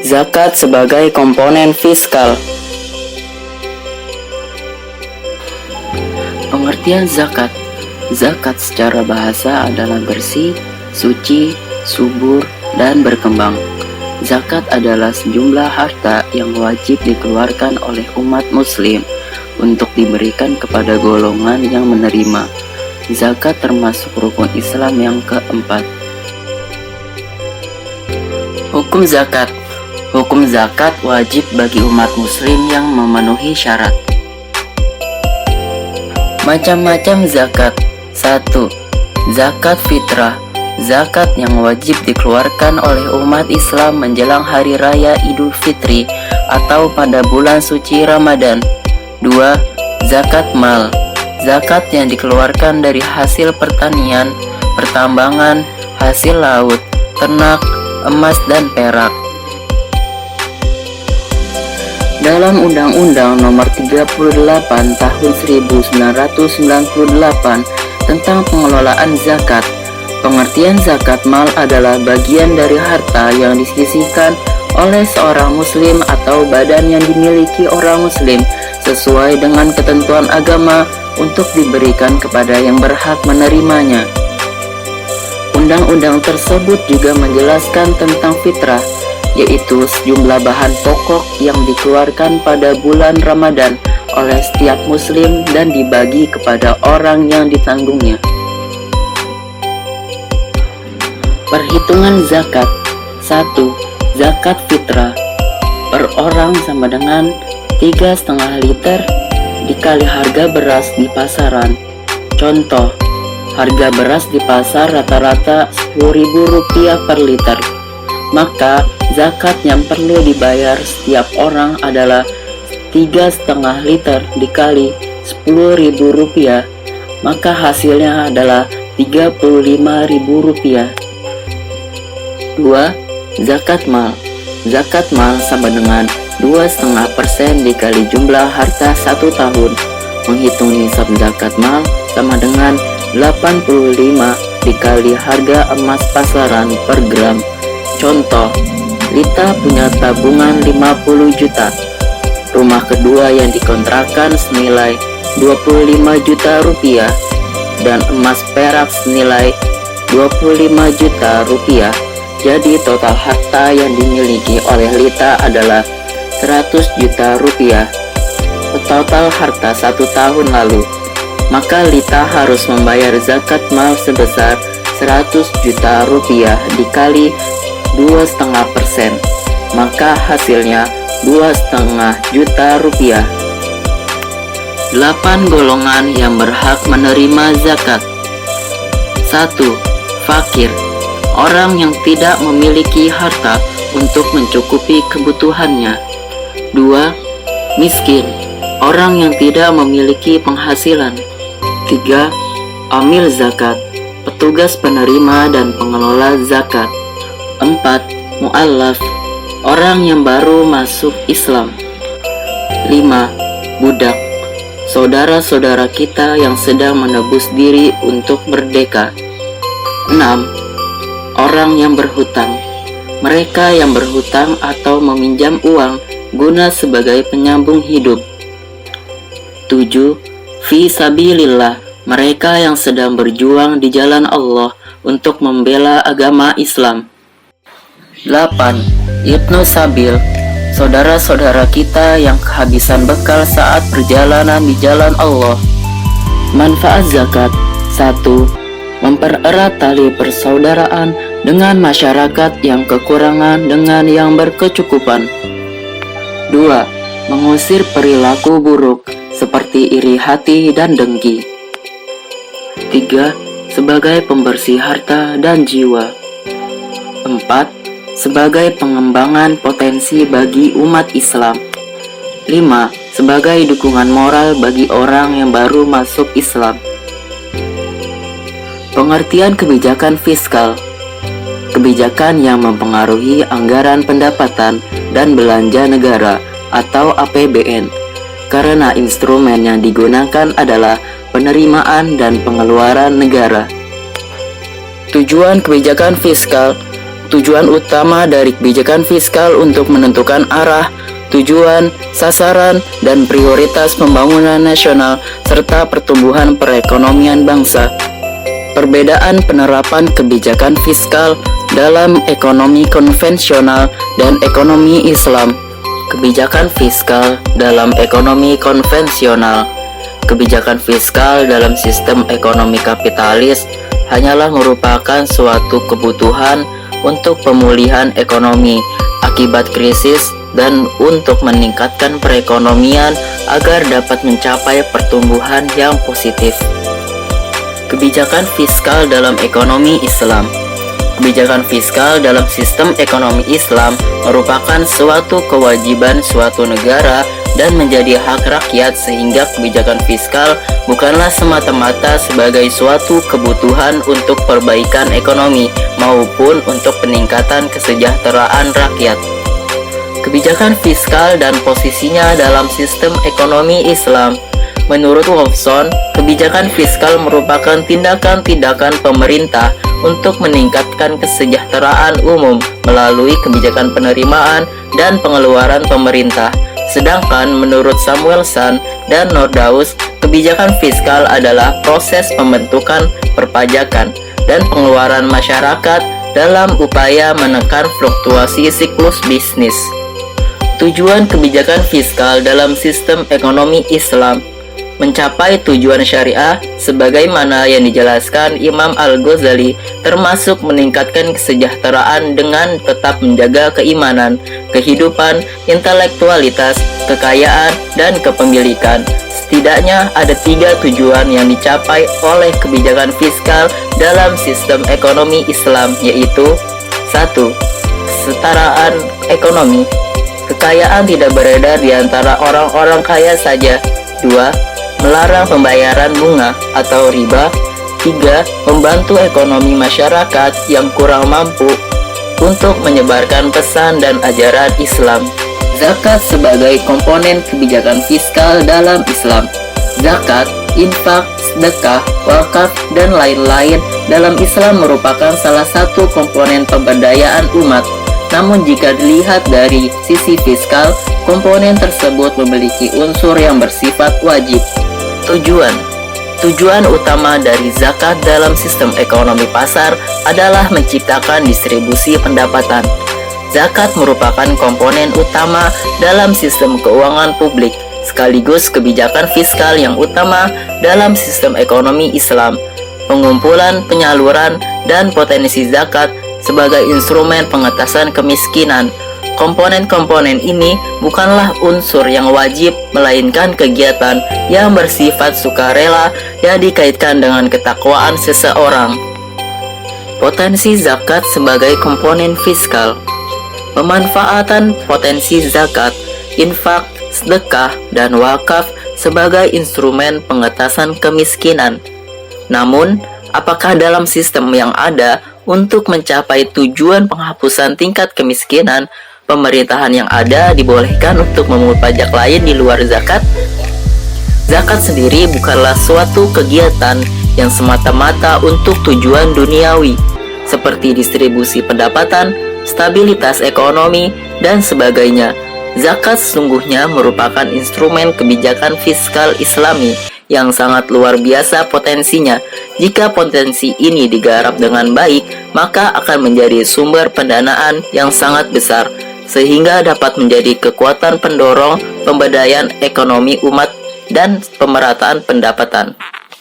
Zakat sebagai komponen fiskal. Pengertian zakat. Zakat secara bahasa adalah bersih, suci, subur, dan berkembang. Zakat adalah sejumlah harta yang wajib dikeluarkan oleh umat muslim untuk diberikan kepada golongan yang menerima. Zakat termasuk rukun Islam yang keempat. Hukum zakat. Hukum zakat wajib bagi umat muslim yang memenuhi syarat. Macam-macam zakat. 1. Zakat fitrah. Zakat yang wajib dikeluarkan oleh umat Islam menjelang hari raya Idul Fitri atau pada bulan suci Ramadan. 2. Zakat mal. Zakat yang dikeluarkan dari hasil pertanian, pertambangan, hasil laut, ternak, emas dan perak. Dalam Undang-Undang Nomor 38 Tahun 1998 tentang pengelolaan zakat, pengertian zakat mal adalah bagian dari harta yang disisihkan oleh seorang muslim atau badan yang dimiliki orang muslim sesuai dengan ketentuan agama untuk diberikan kepada yang berhak menerimanya. Undang-undang tersebut juga menjelaskan tentang fitrah, yaitu sejumlah bahan pokok yang dikeluarkan pada bulan Ramadan oleh setiap muslim dan dibagi kepada orang yang ditanggungnya. Perhitungan zakat. 1. Zakat fitrah. Per orang sama dengan 3,5 liter dikali harga beras di pasaran. Contoh, harga beras di pasar rata-rata Rp10.000 per liter. Maka zakat yang perlu dibayar setiap orang adalah 3,5 liter dikali Rp10.000, maka hasilnya adalah Rp35.000. 2. Zakat mal. Zakat mal sama dengan 2,5% dikali jumlah harta 1 tahun. Menghitung nisab zakat mal sama dengan 85 dikali harga emas pasaran per gram. Contoh, Lita punya tabungan 50 juta. Rumah kedua yang dikontrakan senilai 25 juta rupiah dan emas perak senilai 25 juta rupiah. Jadi total harta yang dimiliki oleh Lita adalah 100 juta rupiah. Total harta 1 tahun lalu. Maka Lita harus membayar zakat mal sebesar 100 juta rupiah dikali 2,5%, maka hasilnya 2,5 juta rupiah. 8 golongan yang berhak menerima zakat. 1. Fakir. Orang yang tidak memiliki harta untuk mencukupi kebutuhannya. 2. Miskin. Orang yang tidak memiliki penghasilan. 3. Amil zakat. Petugas penerima dan pengelola zakat. 4. Mu'allaf. Orang yang baru masuk Islam. 5. Budak. Saudara-saudara kita yang sedang menebus diri untuk merdeka. 6. Orang yang berhutang. Mereka yang berhutang atau meminjam uang guna sebagai penyambung hidup. 7. Fi sabilillah. Mereka yang sedang berjuang di jalan Allah untuk membela agama Islam. 8. Ibnu Sabil. Saudara-saudara kita yang kehabisan bekal saat perjalanan di jalan Allah. Manfaat zakat. 1. Mempererat tali persaudaraan dengan masyarakat yang kekurangan dengan yang berkecukupan. 2. Mengusir perilaku buruk seperti iri hati dan dengki. 3. Sebagai pembersih harta dan jiwa. 4. Sebagai pengembangan potensi bagi umat Islam. 5. Sebagai dukungan moral bagi orang yang baru masuk Islam. Pengertian kebijakan fiskal. Kebijakan yang mempengaruhi anggaran pendapatan dan belanja negara atau APBN, karena instrumen yang digunakan adalah penerimaan dan pengeluaran negara. Tujuan kebijakan fiskal Tujuan utama dari kebijakan fiskal untuk menentukan arah, tujuan, sasaran, dan prioritas pembangunan nasional serta pertumbuhan perekonomian bangsa. Perbedaan penerapan kebijakan fiskal dalam ekonomi konvensional dan ekonomi Islam. Kebijakan fiskal dalam ekonomi konvensional. Kebijakan fiskal dalam sistem ekonomi kapitalis hanyalah merupakan suatu kebutuhan untuk pemulihan ekonomi akibat krisis dan untuk meningkatkan perekonomian agar dapat mencapai pertumbuhan yang positif. Kebijakan fiskal dalam ekonomi Islam. Kebijakan fiskal dalam sistem ekonomi Islam merupakan suatu kewajiban suatu negara dan menjadi hak rakyat, sehingga kebijakan fiskal bukanlah semata-mata sebagai suatu kebutuhan untuk perbaikan ekonomi maupun untuk peningkatan kesejahteraan rakyat. Kebijakan fiskal dan posisinya dalam sistem ekonomi Islam. Menurut Wolfson, kebijakan fiskal merupakan tindakan-tindakan pemerintah untuk meningkatkan kesejahteraan umum melalui kebijakan penerimaan dan pengeluaran pemerintah. Sedangkan menurut Samuelson dan Nordhaus, kebijakan fiskal adalah proses pembentukan perpajakan dan pengeluaran masyarakat dalam upaya menekan fluktuasi siklus bisnis. Tujuan kebijakan fiskal dalam sistem ekonomi Islam mencapai tujuan syariah sebagaimana yang dijelaskan Imam Al-Ghazali, termasuk meningkatkan kesejahteraan dengan tetap menjaga keimanan, kehidupan, intelektualitas, kekayaan, dan kepemilikan. Setidaknya ada 3 tujuan yang dicapai oleh kebijakan fiskal dalam sistem ekonomi Islam, yaitu 1. Kesetaraan ekonomi. Kekayaan tidak beredar di antara orang-orang kaya saja. 2. Melarang pembayaran bunga atau riba. 3. Membantu ekonomi masyarakat yang kurang mampu untuk menyebarkan pesan dan ajaran Islam. Zakat sebagai komponen kebijakan fiskal dalam Islam. Zakat, infak, sedekah, wakaf, dan lain-lain dalam Islam merupakan salah satu komponen pemberdayaan umat. Namun jika dilihat dari sisi fiskal, komponen tersebut memiliki unsur yang bersifat wajib. Tujuan utama dari zakat dalam sistem ekonomi pasar adalah menciptakan distribusi pendapatan. Zakat merupakan komponen utama dalam sistem keuangan publik, sekaligus kebijakan fiskal yang utama dalam sistem ekonomi Islam. Pengumpulan, penyaluran, dan potensi zakat sebagai instrumen pengentasan kemiskinan. Komponen-komponen ini bukanlah unsur yang wajib, melainkan kegiatan yang bersifat sukarela yang dikaitkan dengan ketakwaan seseorang. Potensi zakat sebagai komponen fiskal. Pemanfaatan potensi zakat, infak, sedekah, dan wakaf sebagai instrumen pengentasan kemiskinan. Namun, apakah dalam sistem yang ada untuk mencapai tujuan penghapusan tingkat kemiskinan, pemerintahan yang ada dibolehkan untuk memungut pajak lain di luar zakat? Zakat sendiri bukanlah suatu kegiatan yang semata-mata untuk tujuan duniawi, seperti distribusi pendapatan, stabilitas ekonomi, dan sebagainya. Zakat sesungguhnya merupakan instrumen kebijakan fiskal Islami yang sangat luar biasa potensinya. Jika potensi ini digarap dengan baik, maka akan menjadi sumber pendanaan yang sangat besar, sehingga dapat menjadi kekuatan pendorong pemberdayaan ekonomi umat dan pemerataan pendapatan.